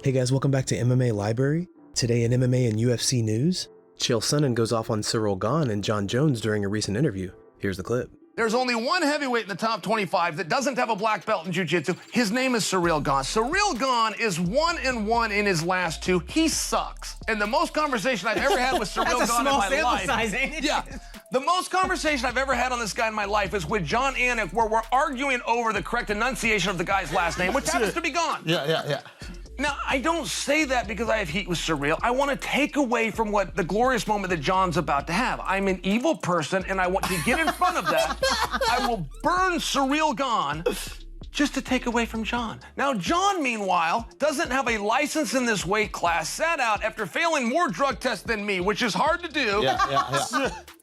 Hey guys, welcome back to MMA Library. Today in MMA and UFC news, Chael Sonnen goes off on Gane and Jon Jones during a recent interview. Here's the clip. There's only one heavyweight in the top 25 that doesn't have a black belt in jiu-jitsu. His name is Gane. Gane is 1-1 in his last two. He sucks. And the most conversation I've ever had with Gane in my life. Size, ain't it? Yeah. The most conversation I've ever had on this guy in my life is with John Anik, where we're arguing over the correct enunciation of the guy's last name, which happens to be Gane. Yeah. Now, I don't say that because I have heat with Surreal. I want to take away from what the glorious moment that John's about to have. I'm an evil person, and I want to get in front of that. I will burn Surreal Gane just to take away from John. Now, John, meanwhile, doesn't have a license in this weight class, sat out after failing more drug tests than me, which is hard to do. Yeah.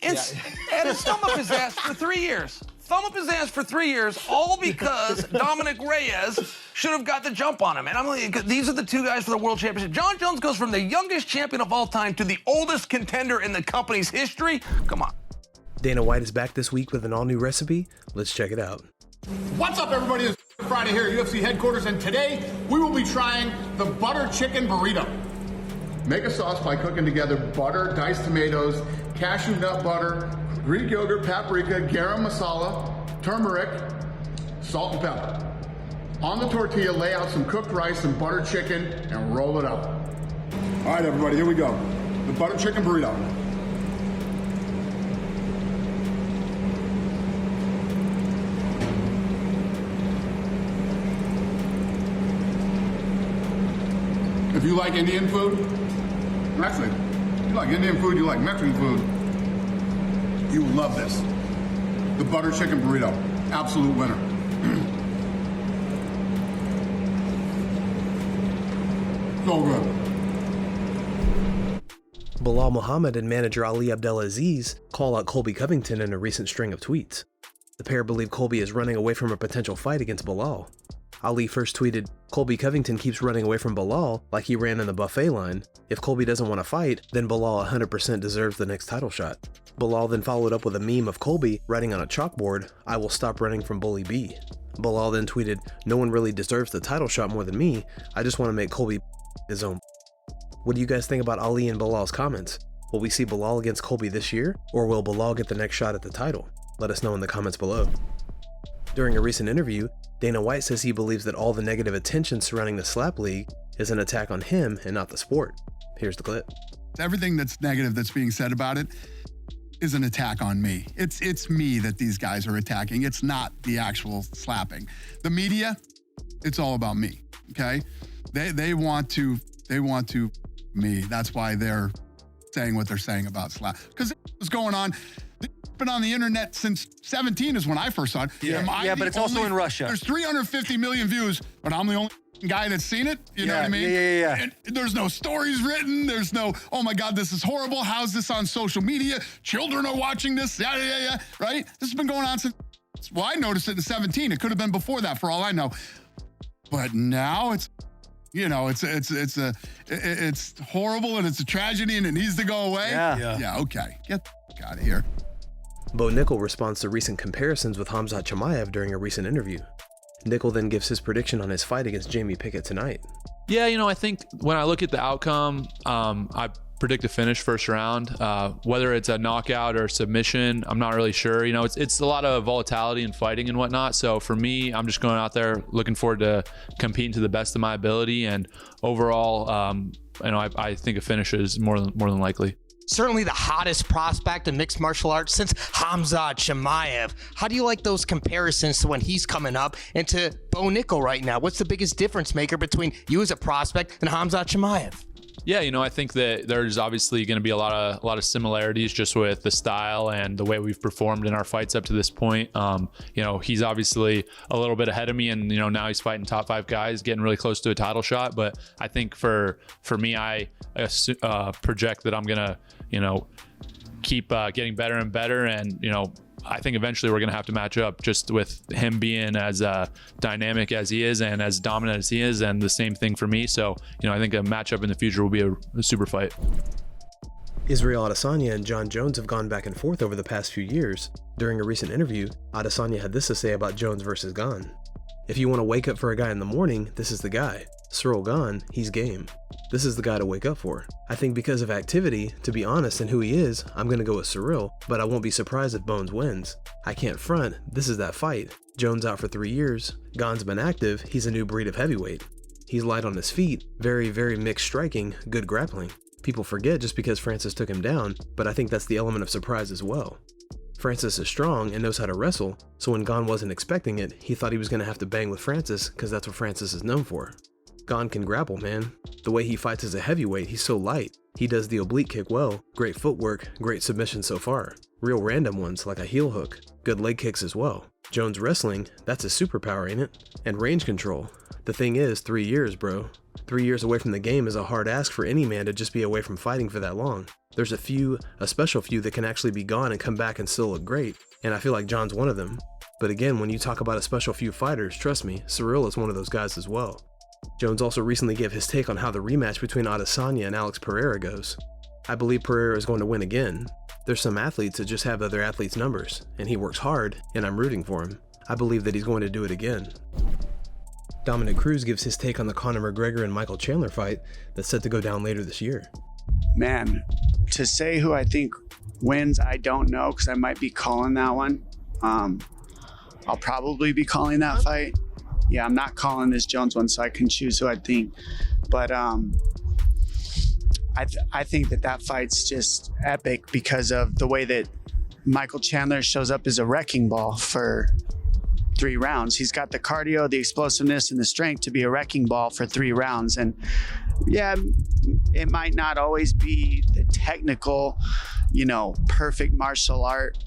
And his thumb up his ass for 3 years. Thumb up his ass for 3 years, all because Dominick Reyes should have got the jump on him. And I'm like, these are the two guys for the world championship. Jon Jones goes from the youngest champion of all time to the oldest contender in the company's history. Come on. Dana White is back this week with an all-new recipe. Let's check it out. What's up, everybody? It's Friday here at UFC headquarters, and today we will be trying the butter chicken burrito. Make a sauce by cooking together butter, diced tomatoes, cashew nut butter, Greek yogurt, paprika, garam masala, turmeric, salt and pepper. On the tortilla, lay out some cooked rice and buttered chicken and roll it up. All right, everybody, here we go. The butter chicken burrito. If you like Indian food, actually, if you like Indian food, you like Mexican food, you will love this. The butter chicken burrito, absolute winner. So good. Belal Muhammad and manager Ali Abdelaziz call out Colby Covington in a recent string of tweets. The pair believe Colby is running away from a potential fight against Belal. Ali first tweeted, "Colby Covington keeps running away from Belal like he ran in the buffet line. If Colby doesn't want to fight, then Belal 100% deserves the next title shot." Belal then followed up with a meme of Colby writing on a chalkboard, "I will stop running from Bully B." Belal then tweeted, "No one really deserves the title shot more than me. I just want to make Colby his own." What do you guys think about Ali and Belal's comments? Will we see Belal against Colby this year, or will Belal get the next shot at the title? Let us know in the comments below. During a recent interview, Dana White says he believes that all the negative attention surrounding the slap league is an attack on him and not the sport. Here's the clip. Everything that's negative that's being said about it is an attack on me. It's me that these guys are attacking. It's not the actual slapping. The media, it's all about me, okay? They want to me. That's why they're saying what they're saying about slap. Because what's going on, been on the internet since 17 is when I first saw it. Yeah, but it's also in Russia. There's 350 million views, but I'm the only guy that's seen it. You know what I mean? Yeah. And there's no stories written. There's no, oh my God, this is horrible. How's this on social media? Children are watching this. Yeah. Right? This has been going on since, well, I noticed it in 17. It could have been before that for all I know. But now it's, you know, it's horrible and it's a tragedy and it needs to go away. Yeah, okay. Get the fuck out of here. Nickal responds to recent comparisons with Khamzat during a recent interview. Nickal then gives his prediction on his fight against Jamie Pickett tonight. Yeah, I think when I look at the outcome, I predict a finish first round. Whether it's a knockout or submission, I'm not really sure. It's a lot of volatility in fighting and whatnot. So for me, I'm just going out there looking forward to competing to the best of my ability. And overall, I think a finish is more than likely. Certainly the hottest prospect in mixed martial arts since Khamzat Chimaev. How do you like those comparisons to when he's coming up and to Nickal right now? What's the biggest difference maker between you as a prospect and Khamzat Chimaev? Yeah, I think that there's obviously going to be a lot of similarities just with the style and the way we've performed in our fights up to this point. He's obviously a little bit ahead of me, and now he's fighting top 5 guys, getting really close to a title shot. But I think for me, I project that I'm gonna keep getting better and better, and I think eventually we're going to have to match up just with him being as dynamic as he is and as dominant as he is, and the same thing for me. So, I think a matchup in the future will be a super fight. Israel Adesanya and Jon Jones have gone back and forth over the past few years. During a recent interview, Adesanya had this to say about Jones versus Gane. "If you want to wake up for a guy in the morning, this is the guy. Ciryl Gane, he's game. This is the guy to wake up for. I think because of activity, to be honest, and who he is, I'm gonna go with Ciryl, but I won't be surprised if Bones wins. I can't front, this is that fight. Jones out for 3 years, Gane's been active, he's a new breed of heavyweight. He's light on his feet, very, very mixed striking, good grappling. People forget just because Francis took him down, but I think that's the element of surprise as well. Francis is strong and knows how to wrestle, so when Gane wasn't expecting it, he thought he was gonna have to bang with Francis because that's what Francis is known for. Gane can grapple, man. The way he fights as a heavyweight, he's so light. He does the oblique kick well, great footwork, great submissions so far. Real random ones like a heel hook, good leg kicks as well. Jones wrestling, that's his superpower, ain't it? And range control. The thing is, 3 years, bro. 3 years away from the game is a hard ask for any man to just be away from fighting for that long. There's a special few that can actually be gone and come back and still look great, and I feel like John's one of them. But again, when you talk about a special few fighters, trust me, Ciryl is one of those guys as well. Jones also recently gave his take on how the rematch between Adesanya and Alex Pereira goes. I believe Pereira is going to win again. There's some athletes that just have other athletes' numbers, and he works hard, and I'm rooting for him. I believe that he's going to do it again. Dominick Cruz gives his take on the Conor McGregor and Michael Chandler fight that's set to go down later this year. Man, to say who I think wins, I don't know, because I might be calling that one. I'll probably be calling that fight. Yeah, I'm not calling this Jones one, so I can choose who I think. But I think that fight's just epic because of the way that Michael Chandler shows up as a wrecking ball for 3 rounds. He's got the cardio, the explosiveness, and the strength to be a wrecking ball for 3 rounds. And yeah, it might not always be the technical, perfect martial art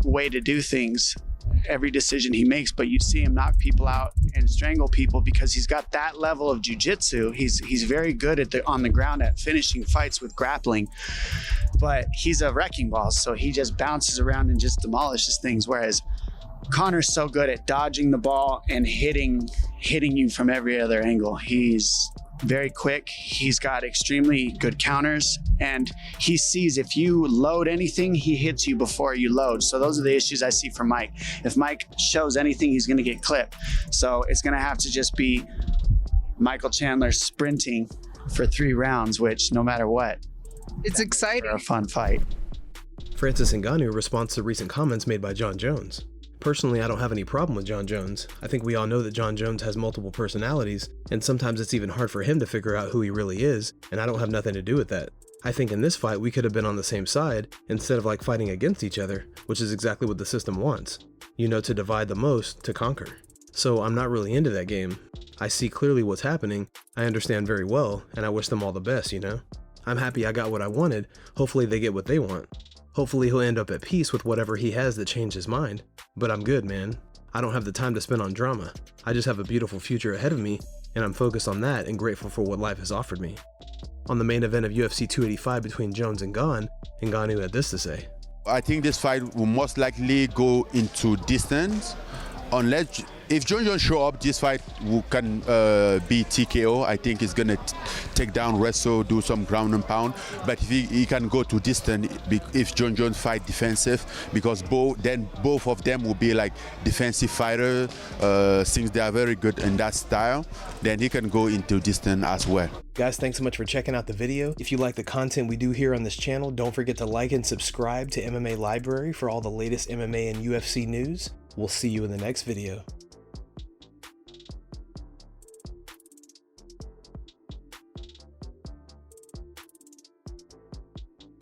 way to do things, every decision he makes, but you see him knock people out and strangle people because he's got that level of jiu-jitsu. He's very good on the ground at finishing fights with grappling, but he's a wrecking ball, so he just bounces around and just demolishes things, whereas Conor's so good at dodging the ball and hitting you from every other angle. He's very quick. He's got extremely good counters, and he sees if you load anything, he hits you before you load. So those are the issues I see for Mike. If Mike shows anything, he's going to get clipped. So it's going to have to just be Michael Chandler sprinting for 3 rounds, which no matter what, it's exciting. A fun fight. Francis Ngannou responds to recent comments made by Jon Jones. Personally, I don't have any problem with Jon Jones. I think we all know that Jon Jones has multiple personalities, and sometimes it's even hard for him to figure out who he really is, and I don't have nothing to do with that. I think in this fight, we could have been on the same side, instead of fighting against each other, which is exactly what the system wants. To divide the most, to conquer. So I'm not really into that game. I see clearly what's happening, I understand very well, and I wish them all the best, I'm happy I got what I wanted, hopefully they get what they want. Hopefully he'll end up at peace with whatever he has that changed his mind. But I'm good, man. I don't have the time to spend on drama. I just have a beautiful future ahead of me, and I'm focused on that and grateful for what life has offered me. On the main event of UFC 285 between Jones and Gane, Ngannou had this to say. I think this fight will most likely go into distance, unless if Jon Jones show up, this fight can be TKO. I think he's gonna take down, wrestle, do some ground and pound. But if he can go to distance, if Jon Jones fight defensive, because both of them will be defensive fighters, since they are very good in that style, then he can go into distance as well. Guys, thanks so much for checking out the video. If you like the content we do here on this channel, don't forget to like and subscribe to MMA Library for all the latest MMA and UFC news. We'll see you in the next video.